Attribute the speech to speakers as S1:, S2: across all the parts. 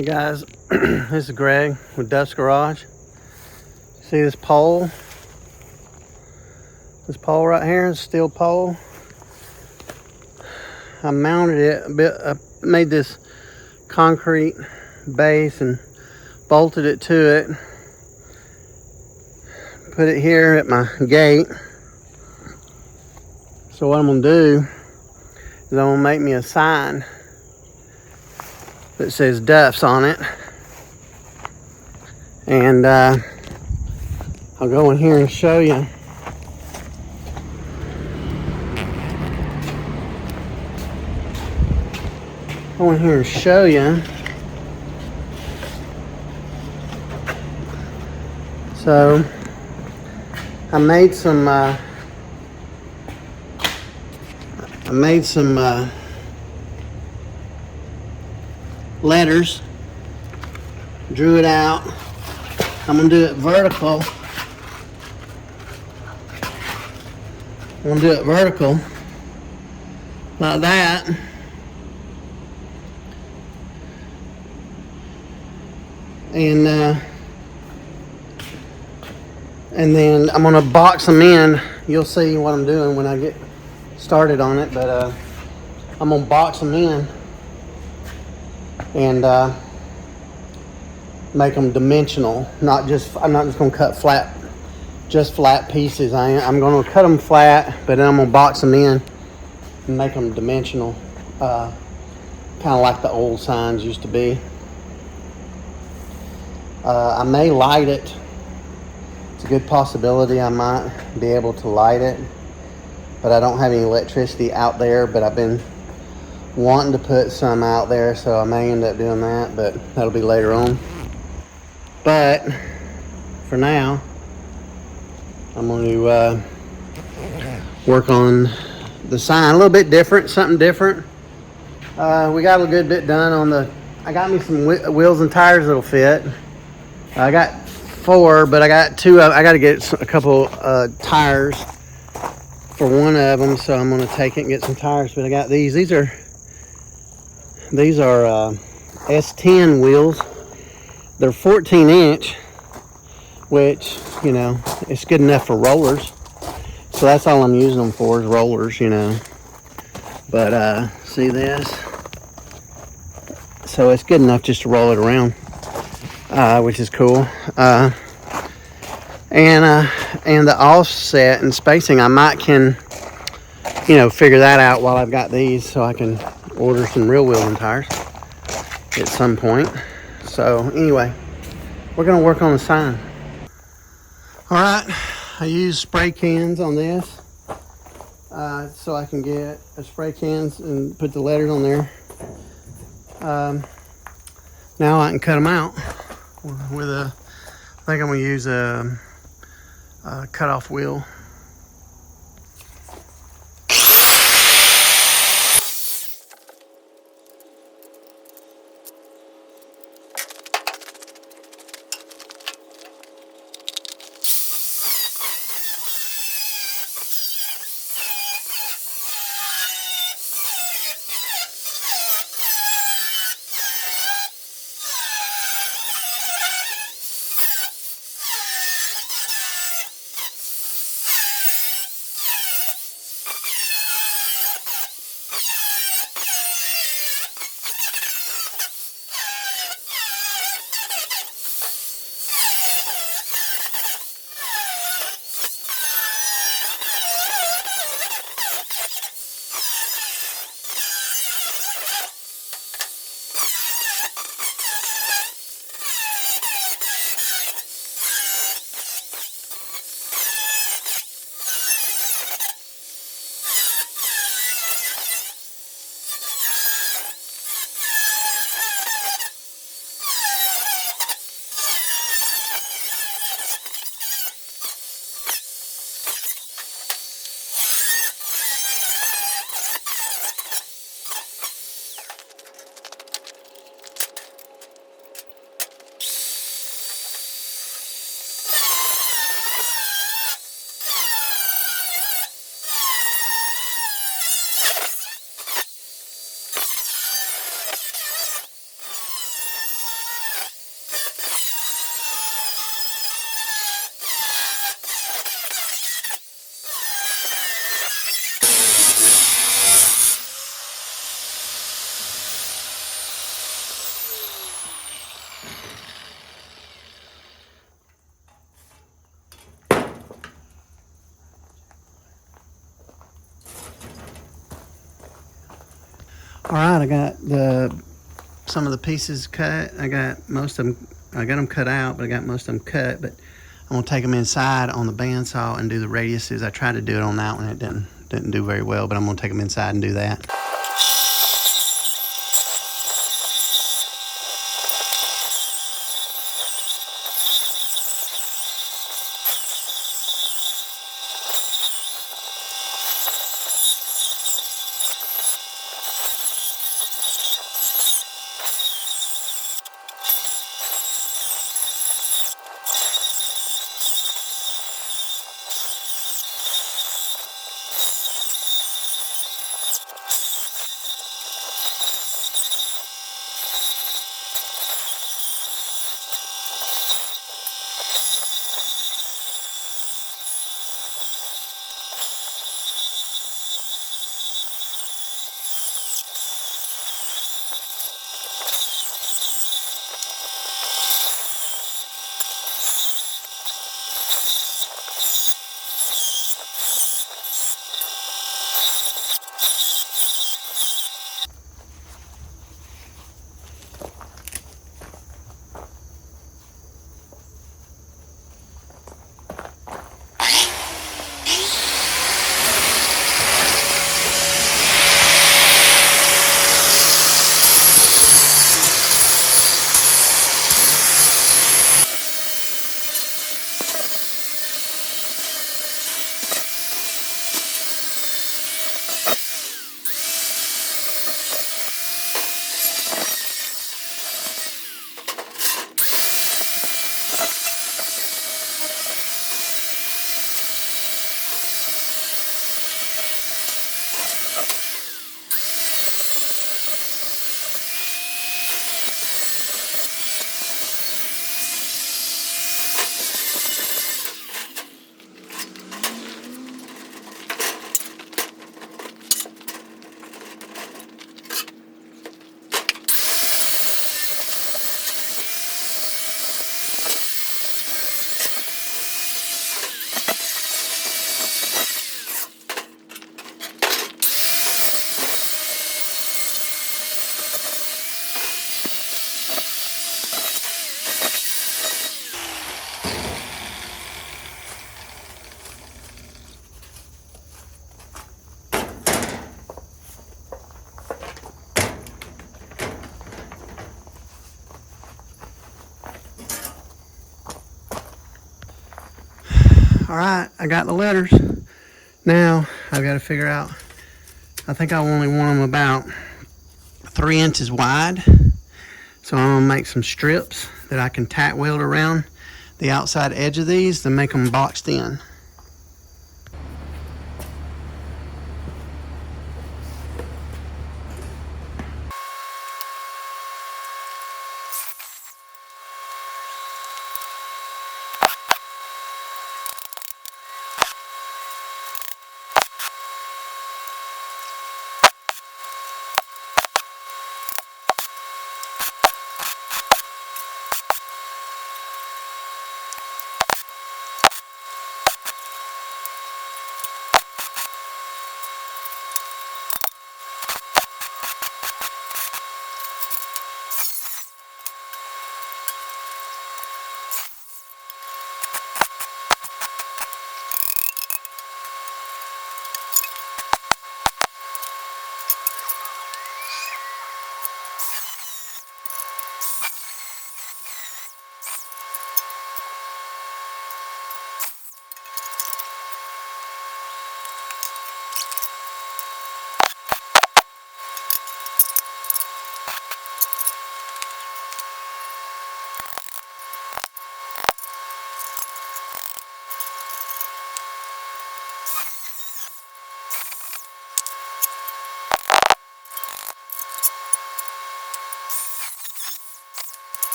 S1: Hey guys, this is Greg with Dufs Garage. See this pole? This pole right here is a steel pole. I mounted it a bit, I made this concrete base and bolted it to it. Put it here at my gate. So what I'm gonna do is I'm gonna make me a sign that says Dufs on it. And I'll go in here and show you. Go in here and show you. So I made some letters, drew it out. I'm gonna do it vertical. I'm gonna do it vertical like that. And then I'm gonna box them in. You'll see what I'm doing when I get started on it, but I'm gonna box them in and make them dimensional. I'm not just gonna cut flat pieces. I'm gonna cut them flat, but then I'm gonna box them in and make them dimensional, kind of like the old signs used to be. I may light it. It's a good possibility I might be able to light it, but I don't have any electricity out there. But I've been wanting to put some out there, so I may end up doing that, but that'll be later on. But for now, I'm going to work on the sign a little bit different, something different. We got a good bit done on the. I got me some wheels and tires that'll fit. I got 4, but I got 2. I got to get a couple tires for one of them, so I'm going to take it and get some tires. But I got these. These are S10 wheels. They're 14-inch, which, you know, it's good enough for rollers. So that's all I'm using them for is rollers, you know. But see this? So it's good enough just to roll it around, which is cool. And the offset and spacing, I can figure that out while I've got these, so I can order some real wheel and tires at some point. So anyway, we're gonna work on the sign. All right, I use spray cans on this, so I can get spray cans and put the letters on there. Now I can cut them out with I think I'm gonna use a cut-off wheel. All right, I got some of the pieces cut. I got them cut out, but I got most of them cut. But I'm gonna take them inside on the bandsaw and do the radiuses. I tried to do it on that one. It didn't do very well, but I'm gonna take them inside and do that. All right, I got the letters. Now I've got to figure out, I think I only want them about 3 inches wide. So I'm gonna make some strips that I can tack weld around the outside edge of these to make them boxed in.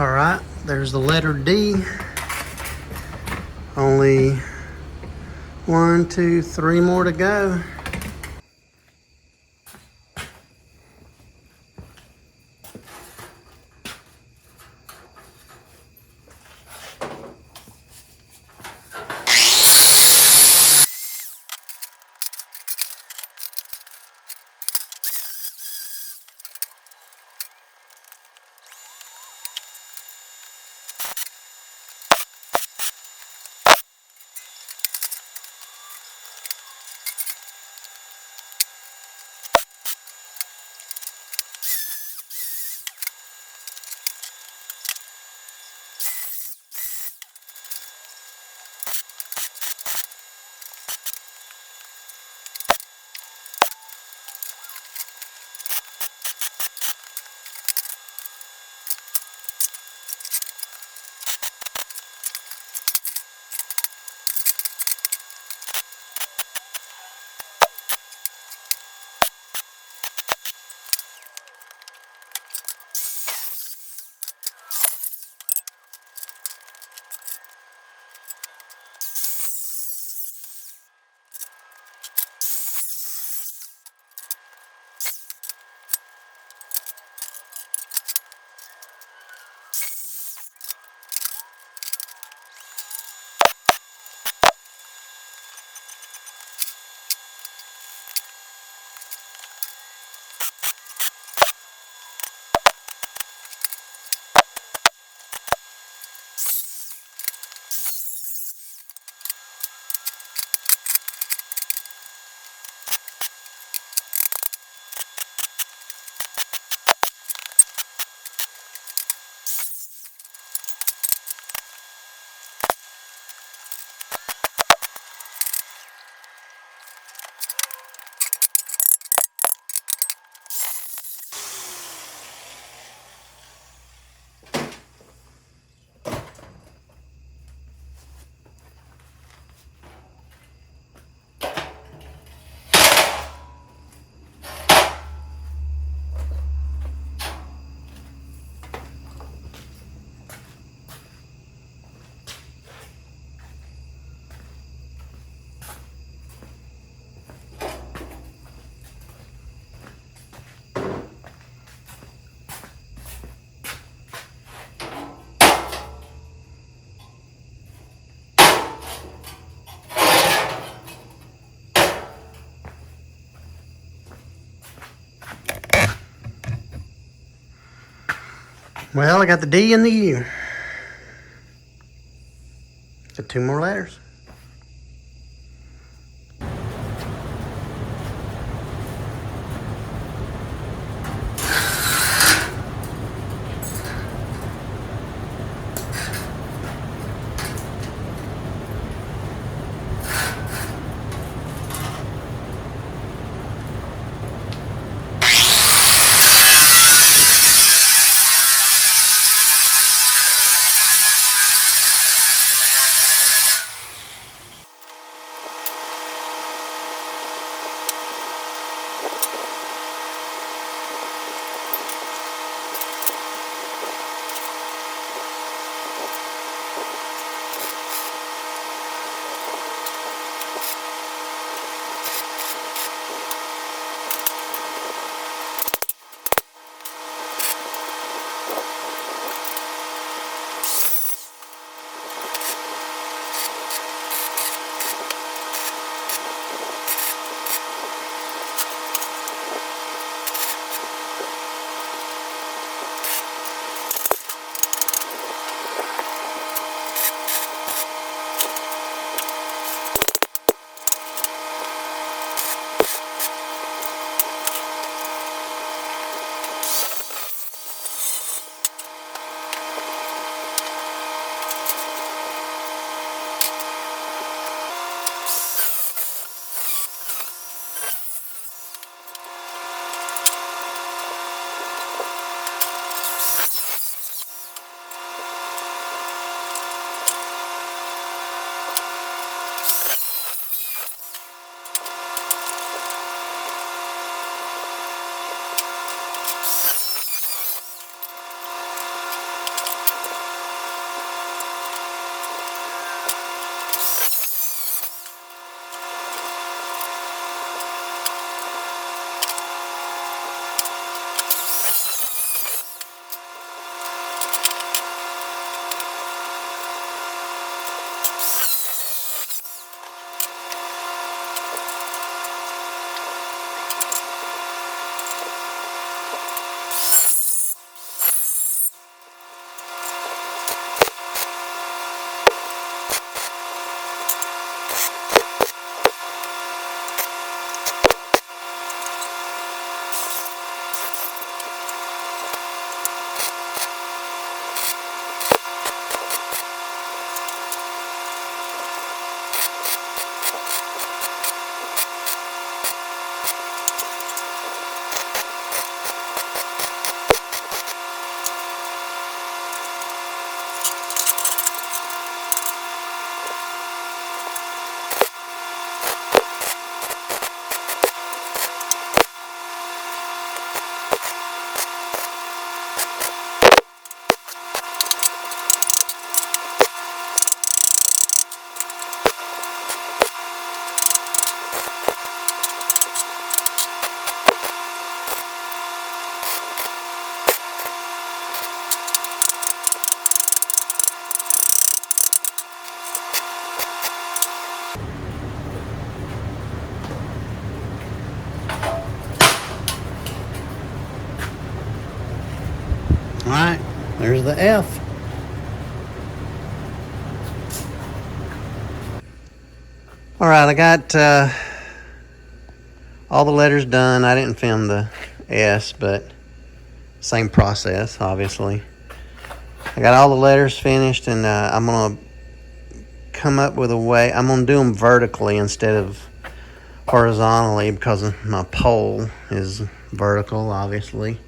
S1: All right, there's the letter D. Only 1, 2, 3 more to go. Well, I got the D and the U. So 2 more letters. the F. All right, I got all the letters done. I didn't film the S, but same process, obviously. I got all the letters finished, and I'm gonna come up with a way. I'm gonna do them vertically instead of horizontally because my pole is vertical, obviously.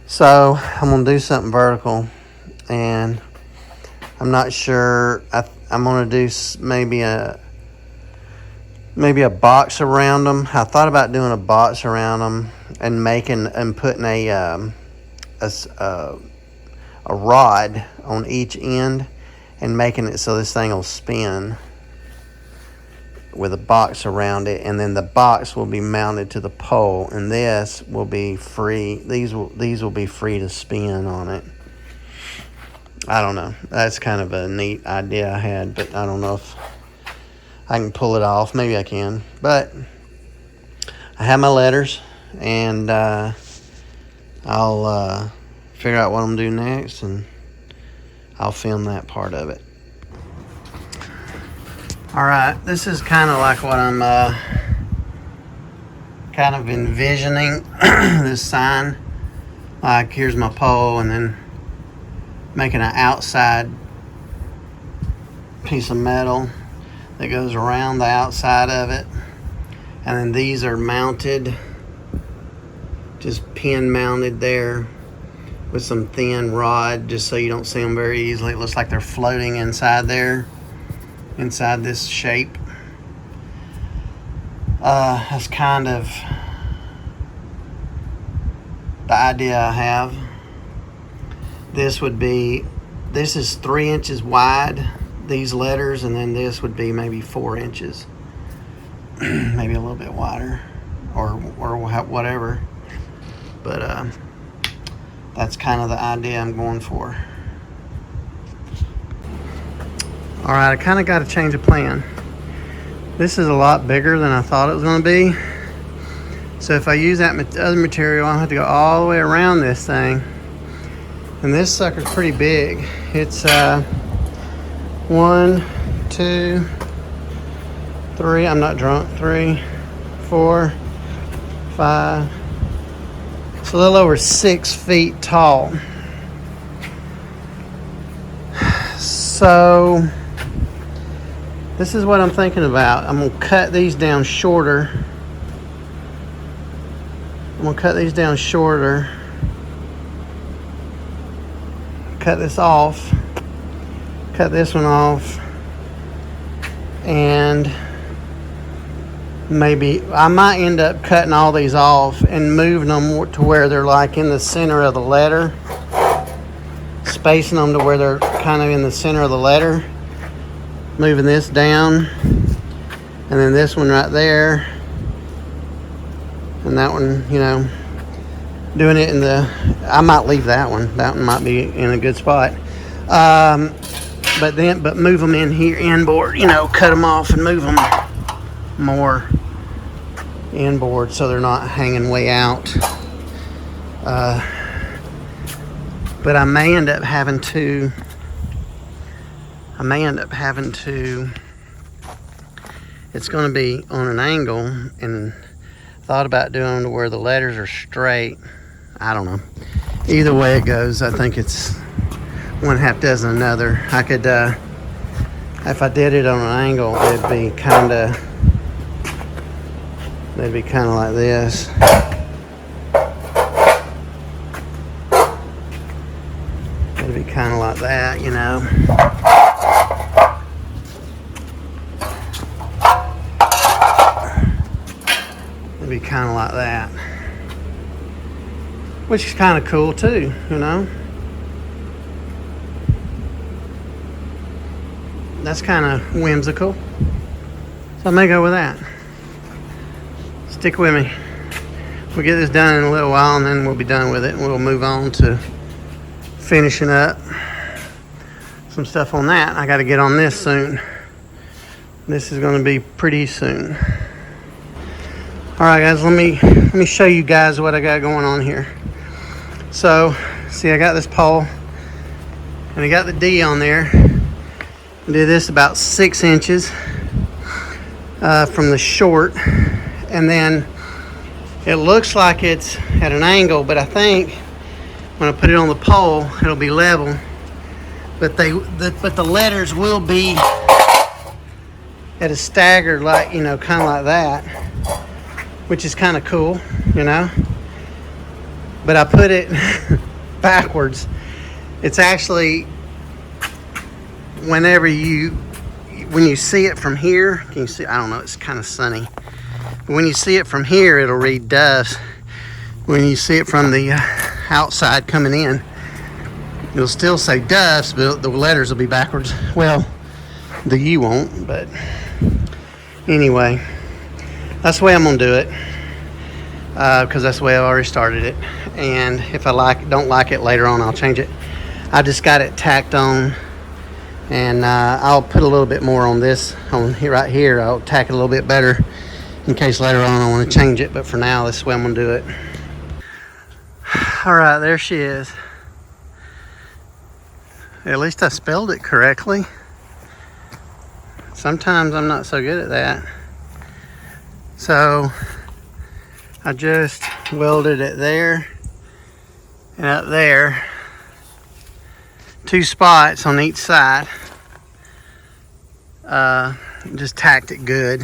S1: So I'm gonna do something vertical, and I'm not sure. I'm gonna do maybe a box around them. I thought about doing a box around them and putting a rod on each end and making it so this thing will spin with a box around it, and then the box will be mounted to the pole, and this will be free. These will be free to spin on it. I don't know. That's kind of a neat idea I had, but I don't know if I can pull it off. Maybe I can, but I have my letters, and I'll figure out what I'm gonna do next, and I'll film that part of it. All right, this is kind of like what I'm kind of envisioning this sign. Like, here's my pole, and then making an outside piece of metal that goes around the outside of it, and then these are mounted, just pin mounted there with some thin rod, just so you don't see them very easily. It looks like they're floating inside there, inside this shape. That's kind of the idea I have. This is 3 inches wide, these letters, and then this would be maybe 4 inches, maybe a little bit wider, or whatever. But that's kind of the idea I'm going for. All right, I kind of got to change of plan. This is a lot bigger than I thought it was going to be. So if I use that other material, I'll have to go all the way around this thing. And this sucker's pretty big. It's 1, 2, 3. I'm not drunk. 3, 4, 5. It's a little over 6 feet tall. So this is what I'm thinking about. I'm gonna cut these down shorter. Cut this off. Cut this one off. And maybe I might end up cutting all these off and moving them to where they're like in the center of the letter. Spacing them to where they're kind of in the center of the letter. Moving this down. And then this one right there. And that one, you know, doing it in the, I might leave that one. That one might be in a good spot. But move them in here inboard, you know, cut them off and move them more inboard so they're not hanging way out. But I may end up having to, it's going to be on an angle, and thought about doing to where the letters are straight. I don't know. Either way it goes, I think it's one half dozen another. I could, if I did it on an angle, they'd be kind of like this. It'd be kind of like that, you know. It'd be kind of like that, which is kind of cool too, you know. That's kind of whimsical. So I may go with that. Stick with me. We'll get this done in a little while, and then we'll be done with it, and we'll move on to finishing up some stuff on that. I got to get on this soon. This is going to be pretty soon. All right, guys, let me show you guys what I got going on here. So See, I got this pole and I got the D on there. I do this about 6 inches from the short, and then it looks like it's at an angle, but I think when I put it on the pole, it'll be level. But the letters will be at a stagger, like, you know, kind of like that, which is kind of cool, you know. But I put it backwards. It's actually, when you see it from here, can you see? I don't know, it's kind of sunny. But when you see it from here, it'll read Dufs. When you see it from the outside coming in, it'll still say Dufs, but the letters will be backwards. Well, the U won't, but anyway, that's the way I'm gonna do it, because that's the way I already started it. And if I don't like it later on, I'll change it. I just got it tacked on, and I'll put a little bit more on this on here, right here. I'll tack it a little bit better in case later on I want to change it, but for now, this is the way I'm gonna do it. All right, there she is. At least I spelled it correctly. Sometimes I'm not so good at that. So I just welded it there and up there. 2 spots on each side. Just tacked it good,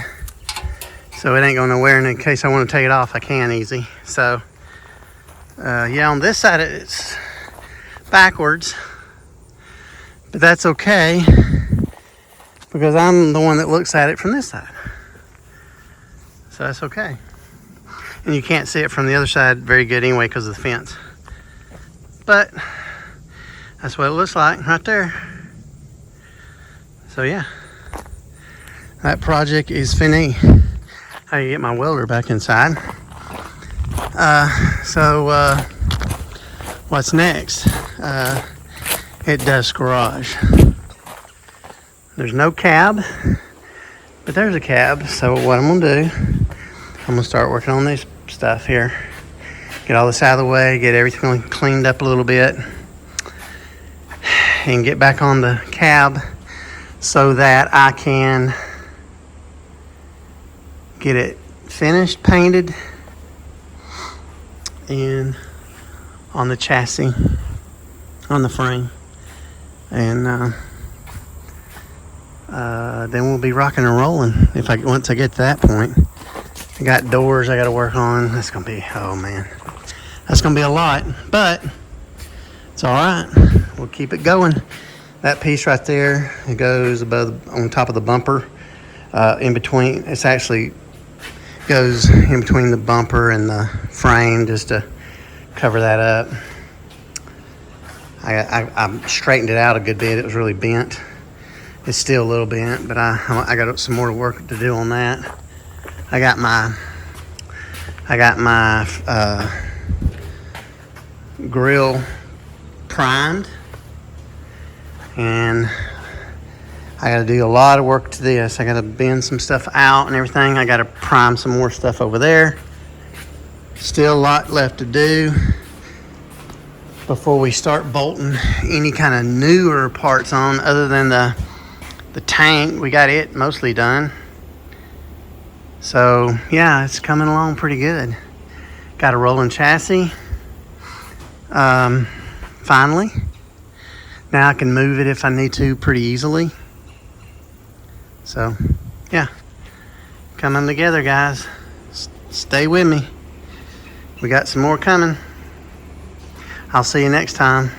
S1: so it ain't going nowhere, and in case I want to take it off, I can easy. So yeah, on this side it's backwards, but that's okay because I'm the one that looks at it from this side, so that's okay. And you can't see it from the other side very good anyway because of the fence, but that's what it looks like right there. So yeah, that project is fini. How you get my welder back inside. What's next? At Dufs Garage. There's no cab, but there's a cab. So what I'm gonna do, I'm gonna start working on this stuff here. Get all this out of the way, get everything cleaned up a little bit, and get back on the cab so that I can get it finished, painted, and on the chassis, on the frame, and then we'll be rocking and rolling. Once I get to that point, I got doors I got to work on. That's gonna be, oh man, that's gonna be a lot, but it's all right. We'll keep it going. That piece right there, it goes on top of the bumper, in between. It's actually goes in between the bumper and the frame just to cover that up. I straightened it out a good bit. It was really bent. It's still a little bent, but I got some more work to do on that. I got my grill primed, and I got to do a lot of work to this. I got to bend some stuff out and everything. I got to prime some more stuff over there. Still a lot left to do before we start bolting any kind of newer parts on, other than the tank. We got it mostly done. So yeah, it's coming along pretty good. Got a rolling chassis. Finally. Now I can move it if I need to pretty easily. So yeah, coming together, guys. Stay with me. We got some more coming. I'll see you next time.